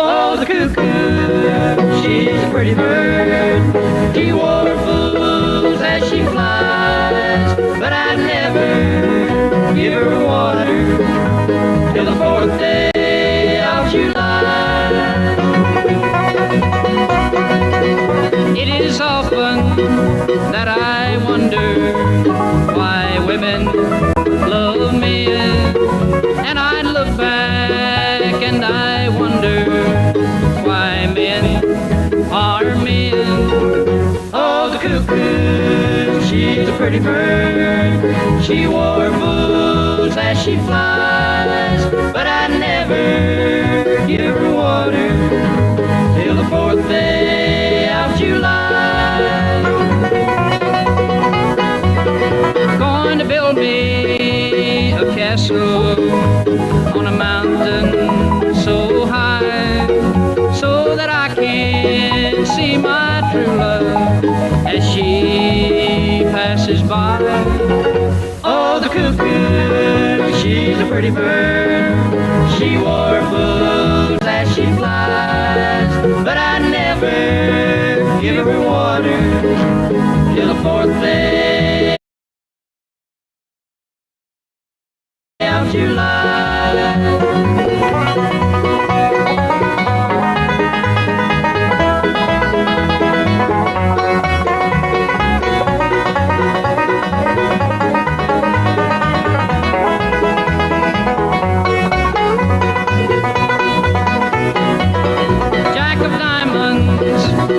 Oh, the cuckoo, she's a pretty bird. She warbles as she flies, but I never give her water till the 4th day of July. It is often that I wonder why women love men, and I look back and I wonder why men are men. Oh, the cuckoo, she's a pretty bird. She warbles as she flies, but I never give her water till the 4th day of July. Going to build me a castle on a mountain so high, so that I can see my true love as she passes by. Oh, the cuckoo, she's a pretty bird. She warbles as she flies, but I never give her water till the 4th day of July.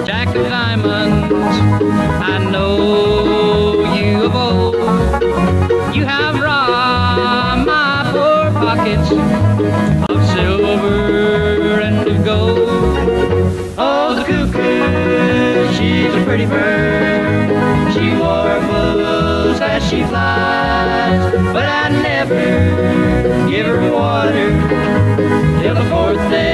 Jack of diamonds, I know you of old. You have robbed my poor pockets of silver and of gold. Oh, the cuckoo, she's a pretty bird. She warbles as she flies, but I never give her water till the 4th day